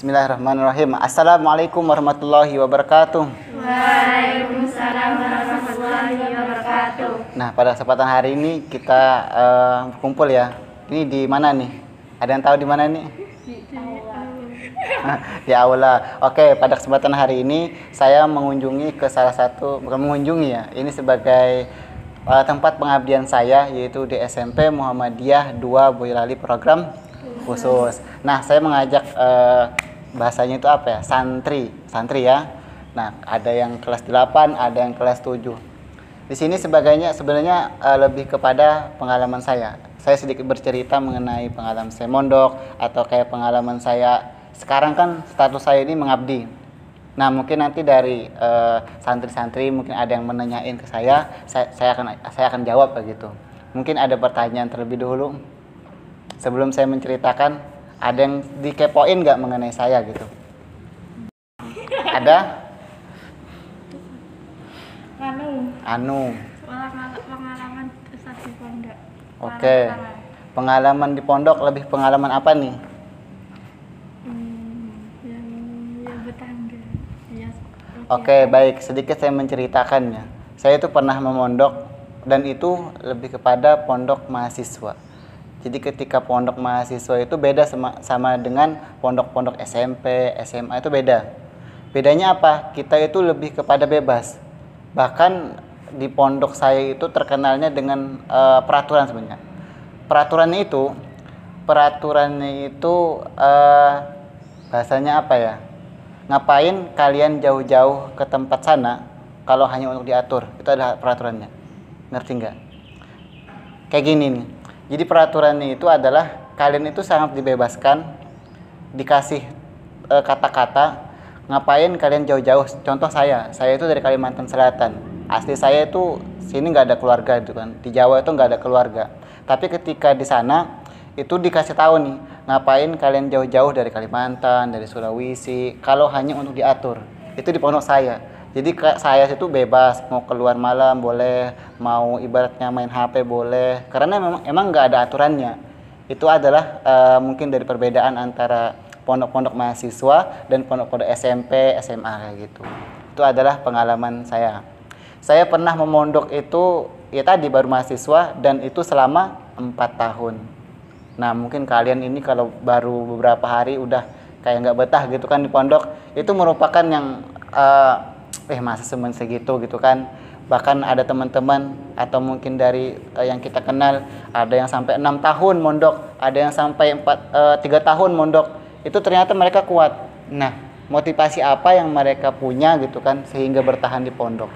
Bismillahirrahmanirrahim. Assalamualaikum warahmatullahi wabarakatuh. Waalaikumsalam warahmatullahi wabarakatuh. Nah, pada kesempatan hari ini kita kumpul ya. Ini di mana nih? Ada yang tahu di mana nih? Di aula. Oke, pada kesempatan hari ini saya mengunjungi ke salah satu, bukan mengunjungi ya, ini sebagai tempat pengabdian saya, yaitu di SMP Muhammadiyah 2 Boyolali program khusus. Nah, saya mengajak bahasanya itu apa ya? Santri ya. Nah, ada yang kelas 8, ada yang kelas 7. Di sini sebenarnya lebih kepada pengalaman saya. Saya sedikit bercerita mengenai pengalaman saya mondok atau kayak pengalaman saya sekarang kan status saya ini mengabdi. Nah, mungkin nanti dari santri-santri mungkin ada yang menanyain ke saya akan jawab begitu. Mungkin ada pertanyaan terlebih dahulu. Sebelum saya menceritakan, ada yang dikepoin nggak mengenai saya gitu? Ada? Anu. Pengalaman Ustaz di pondok. Oke. Pengalaman di pondok lebih pengalaman apa nih? Yang bertangga. Oke, baik. Sedikit saya menceritakannya. Saya itu pernah memondok dan itu lebih kepada pondok mahasiswa. Jadi ketika pondok mahasiswa itu beda sama dengan pondok-pondok SMP, SMA itu beda. Bedanya apa? Kita itu lebih kepada bebas. Bahkan di pondok saya itu terkenalnya dengan peraturan sebenarnya. Peraturannya itu bahasanya apa ya? Ngapain kalian jauh-jauh ke tempat sana kalau hanya untuk diatur? Itu adalah peraturannya. Ngerti nggak? Kayak gini nih. Jadi peraturannya itu adalah kalian itu sangat dibebaskan, dikasih kata-kata, ngapain kalian jauh-jauh. Contoh saya itu dari Kalimantan Selatan. Asli saya itu sini nggak ada keluarga gitu kan. Di Jawa itu nggak ada keluarga. Tapi ketika di sana itu dikasih tahu nih, ngapain kalian jauh-jauh dari Kalimantan, dari Sulawesi, kalau hanya untuk diatur. Itu di pondok saya. Jadi saya itu bebas, mau keluar malam boleh, mau ibaratnya main HP boleh, karena emang nggak ada aturannya. Itu adalah mungkin dari perbedaan antara pondok-pondok mahasiswa dan pondok-pondok SMP, SMA kayak gitu. Itu adalah pengalaman saya. Saya pernah memondok itu ya tadi baru mahasiswa dan itu selama 4 tahun. Nah, mungkin kalian ini kalau baru beberapa hari udah kayak nggak betah gitu kan di pondok, itu merupakan yang masa semen segitu gitu kan. Bahkan ada teman-teman atau mungkin dari yang kita kenal, ada yang sampai 6 tahun mondok, ada yang sampai 3 tahun mondok. Itu ternyata mereka kuat. Nah, motivasi apa yang mereka punya gitu kan sehingga bertahan di pondok.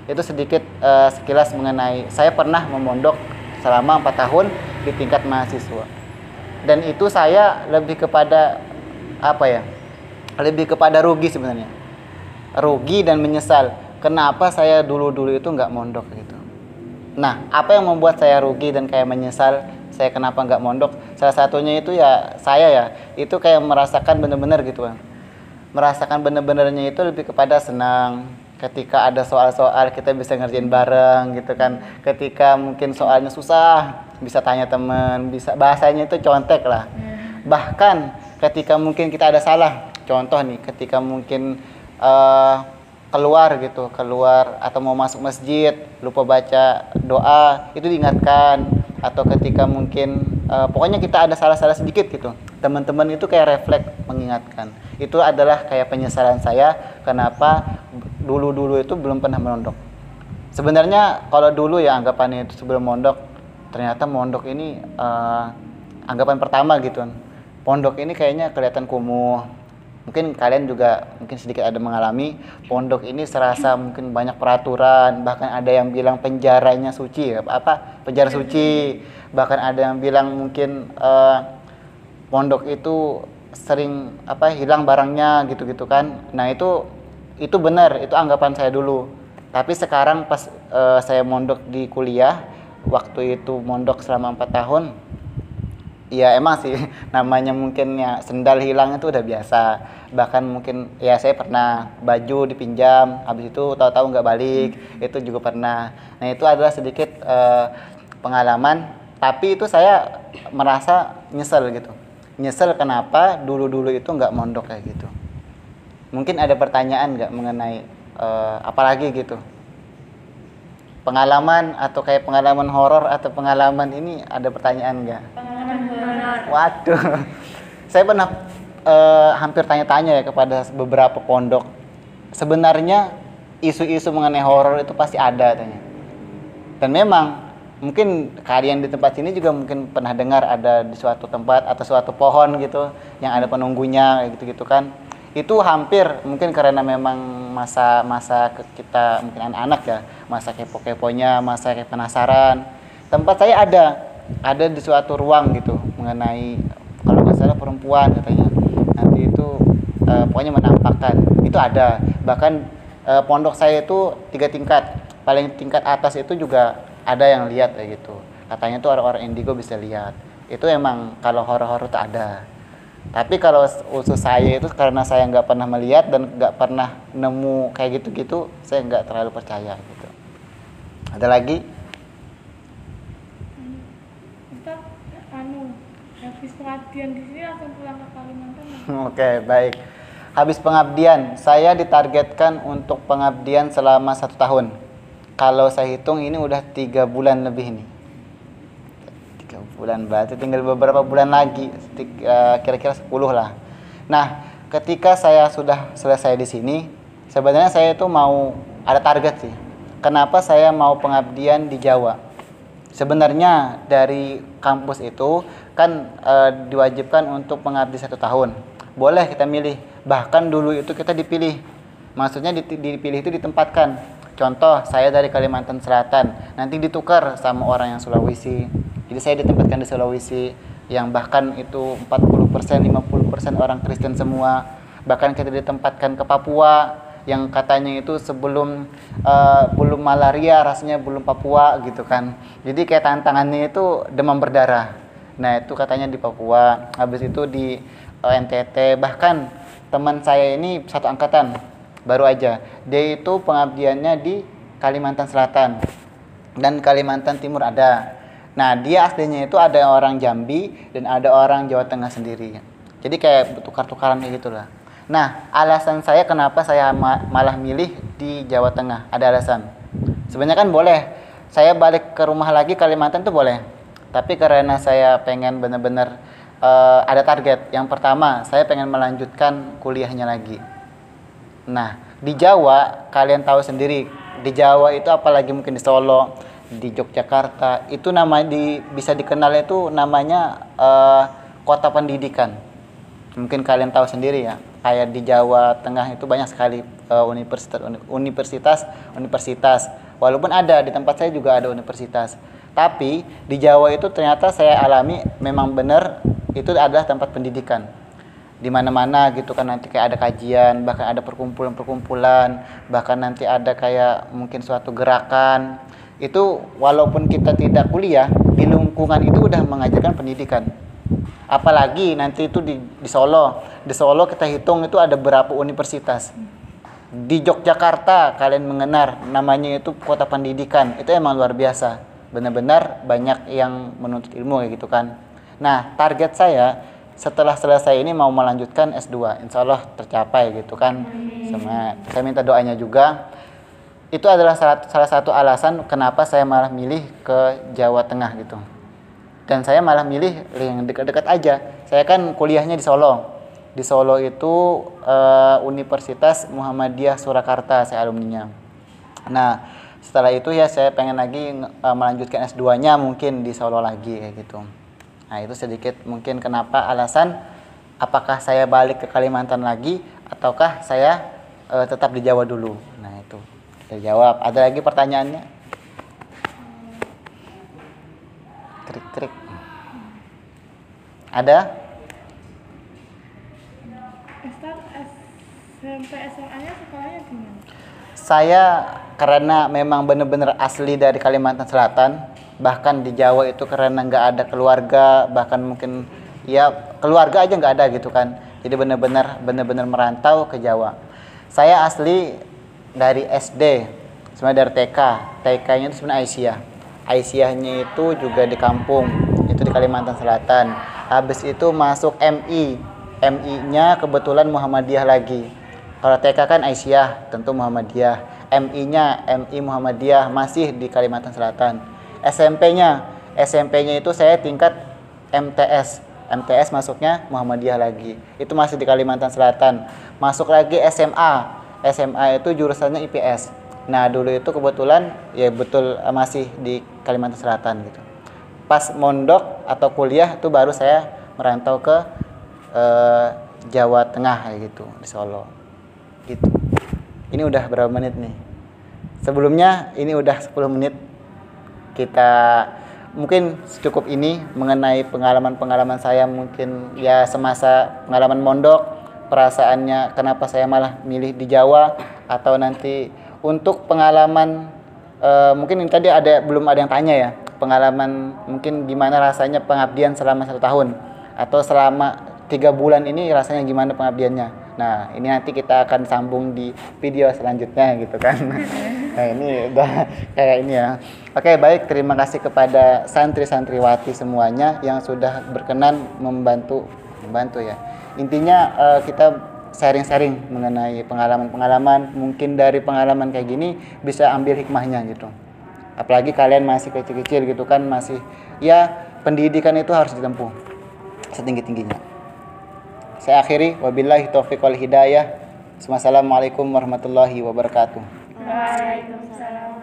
Itu sedikit sekilas mengenai saya pernah memondok selama 4 tahun di tingkat mahasiswa. Dan itu saya lebih kepada apa ya? Lebih kepada rugi sebenarnya. Rugi dan menyesal. Kenapa saya dulu-dulu itu nggak mondok gitu. Nah, apa yang membuat saya rugi dan kayak menyesal saya kenapa nggak mondok? Salah satunya itu ya saya ya, itu kayak merasakan bener-bener gitu kan. Merasakan bener-benernya itu lebih kepada senang. Ketika ada soal-soal kita bisa ngerjain bareng gitu kan. Ketika mungkin soalnya susah, bisa tanya teman, bisa bahasanya itu contek lah. Bahkan ketika mungkin kita ada salah, contoh nih, ketika mungkin keluar atau mau masuk masjid lupa baca doa itu diingatkan, atau ketika mungkin pokoknya kita ada salah-salah sedikit gitu, teman-teman itu kayak refleks mengingatkan. Itu adalah kayak penyesalan saya kenapa dulu itu belum pernah mondok. Sebenarnya kalau dulu ya anggapannya itu sebelum mondok, ternyata mondok ini anggapan pertama gitu kan, pondok ini kayaknya kelihatan kumuh. Mungkin kalian juga mungkin sedikit ada mengalami pondok ini serasa mungkin banyak peraturan, bahkan ada yang bilang penjaranya suci, penjara suci, bahkan ada yang bilang mungkin pondok itu sering hilang barangnya gitu-gitu kan. Nah, itu benar, itu anggapan saya dulu. Tapi sekarang pas saya mondok di kuliah, waktu itu mondok selama 4 tahun, ya emang sih namanya mungkin ya sendal hilang itu udah biasa. Bahkan mungkin ya saya pernah baju dipinjam, habis itu tahu-tahu nggak balik, itu juga pernah. Nah, itu adalah sedikit pengalaman, tapi itu saya merasa nyesel gitu. nyesel kenapa dulu-dulu itu nggak mondok kayak gitu. Mungkin ada pertanyaan nggak mengenai apalagi gitu, pengalaman atau kayak pengalaman horor atau pengalaman ini, ada pertanyaan nggak? Pengalaman horor. Waduh, saya pernah hampir tanya-tanya ya kepada beberapa pondok. Sebenarnya isu-isu mengenai horor itu pasti ada katanya. Dan memang mungkin kalian di tempat sini juga mungkin pernah dengar ada di suatu tempat atau suatu pohon gitu yang ada penunggunya kayak gitu-gitu kan. Itu hampir mungkin karena memang masa-masa kita mungkin anak-anak ya, masa kepo-keponya, masa kayak penasaran. Tempat saya ada di suatu ruang gitu mengenai kalau nggak salah perempuan katanya. Nanti itu pokoknya menampakkan itu ada. Bahkan pondok saya itu 3 tingkat. Paling tingkat atas itu juga ada yang lihat kayak gitu. Katanya tuh orang-orang indigo bisa lihat. Itu emang kalau horor-horor itu ada. Tapi kalau usus saya itu karena saya nggak pernah melihat dan nggak pernah nemu kayak gitu-gitu, saya nggak terlalu percaya gitu. Ada lagi? Ustaz, habis pengabdian di sini langsung pulang ke Kalimantan. Oke, baik. Habis pengabdian, saya ditargetkan untuk pengabdian selama 1 tahun. Kalau saya hitung ini udah 3 bulan lebih nih. 3 bulan berarti tinggal beberapa bulan lagi, kira-kira 10 lah. Nah, ketika saya sudah selesai di sini, sebenarnya saya itu mau ada target sih. Kenapa saya mau pengabdian di Jawa? Sebenarnya dari kampus itu kan diwajibkan untuk mengabdi 1 tahun. Boleh kita milih. Bahkan dulu itu kita dipilih. Maksudnya dipilih itu ditempatkan. Contoh, saya dari Kalimantan Selatan, nanti ditukar sama orang yang Sulawesi. Jadi saya ditempatkan di Sulawesi, yang bahkan itu 40%, 50% orang Kristen semua. Bahkan kita ditempatkan ke Papua, yang katanya itu sebelum belum malaria, rasanya belum Papua gitu kan. Jadi kayak tantangannya itu demam berdarah. Nah itu katanya di Papua, habis itu di NTT, bahkan teman saya ini satu angkatan baru aja, dia itu pengabdiannya di Kalimantan Selatan dan Kalimantan Timur ada. Nah dia aslinya itu ada orang Jambi dan ada orang Jawa Tengah sendiri, jadi kayak tukar-tukaran kayak gitulah. Nah alasan saya kenapa saya malah milih di Jawa Tengah, ada alasan. Sebenarnya kan boleh saya balik ke rumah lagi Kalimantan tuh boleh, tapi karena saya pengen bener-bener ada target. Yang pertama, saya pengen melanjutkan kuliahnya lagi. Nah, di Jawa, kalian tahu sendiri, di Jawa itu apalagi mungkin di Solo, di Yogyakarta, itu bisa dikenal itu namanya kota pendidikan. Mungkin kalian tahu sendiri ya, kayak di Jawa Tengah itu banyak sekali universitas. Walaupun ada, di tempat saya juga ada universitas. Tapi di Jawa itu ternyata saya alami memang benar itu adalah tempat pendidikan. Di mana-mana gitu kan, nanti kayak ada kajian, bahkan ada perkumpulan-perkumpulan, bahkan nanti ada kayak mungkin suatu gerakan. Itu walaupun kita tidak kuliah, di lingkungan itu udah mengajarkan pendidikan. Apalagi nanti itu di Solo. Di Solo kita hitung itu ada berapa universitas. Di Yogyakarta kalian mengenal namanya itu kota pendidikan. Itu emang luar biasa. Benar-benar banyak yang menuntut ilmu kayak gitu kan. Nah, target saya setelah selesai ini mau melanjutkan S2, insya Allah tercapai gitu kan. Saya minta doanya juga. Itu adalah salah satu alasan kenapa saya malah milih ke Jawa Tengah gitu. Dan saya malah milih yang dekat-dekat aja. Saya kan kuliahnya di Solo. Di Solo itu Universitas Muhammadiyah Surakarta, saya alumninya. Nah, setelah itu ya saya pengen lagi melanjutkan S2-nya mungkin di Solo lagi kayak gitu. Nah itu sedikit mungkin kenapa alasan apakah saya balik ke Kalimantan lagi ataukah saya tetap di Jawa dulu. Nah itu kita jawab. Ada lagi pertanyaannya? Krik-krik. Ada? Ustaz, SMP SMA-nya sekolahnya di mana? Saya karena memang benar-benar asli dari Kalimantan Selatan, bahkan di Jawa itu karena nggak ada keluarga, bahkan mungkin ya keluarga aja nggak ada gitu kan. Jadi benar-benar merantau ke Jawa. Saya asli dari SD, sebenarnya dari TK. TK-nya itu sebenarnya Aisyah. Aisyahnya itu juga di kampung, itu di Kalimantan Selatan. habis itu masuk MI. MI-nya kebetulan Muhammadiyah lagi. Kalau TK kan Aisyah, tentu Muhammadiyah. MI-nya MI Muhammadiyah masih di Kalimantan Selatan. SMP-nya itu saya tingkat MTS. MTS masuknya Muhammadiyah lagi. Itu masih di Kalimantan Selatan. Masuk lagi SMA. SMA itu jurusannya IPS. Nah, dulu itu kebetulan ya betul masih di Kalimantan Selatan gitu. Pas mondok atau kuliah itu baru saya merantau ke Jawa Tengah kayak gitu, di Solo. Gitu. Ini udah berapa menit nih? Sebelumnya ini udah 10 menit. Kita mungkin cukup ini mengenai pengalaman-pengalaman saya, mungkin ya semasa pengalaman mondok, perasaannya kenapa saya malah milih di Jawa, atau nanti untuk pengalaman mungkin ini tadi belum ada yang tanya ya, pengalaman mungkin gimana rasanya pengabdian selama 1 tahun atau selama 3 bulan ini rasanya gimana pengabdiannya. Nah, ini nanti kita akan sambung di video selanjutnya gitu kan. Nah, ini udah kayak ini ya. Oke, baik, terima kasih kepada santri-santriwati semuanya yang sudah berkenan membantu ya. Intinya kita sharing-sharing mengenai pengalaman-pengalaman, mungkin dari pengalaman kayak gini bisa ambil hikmahnya gitu. Apalagi kalian masih kecil-kecil gitu kan, masih ya pendidikan itu harus ditempuh setinggi-tingginya. Saya akhiri, wabillahi taufiq wal hidayah. Wassalamualaikum warahmatullahi wabarakatuh. Waalaikumsalam.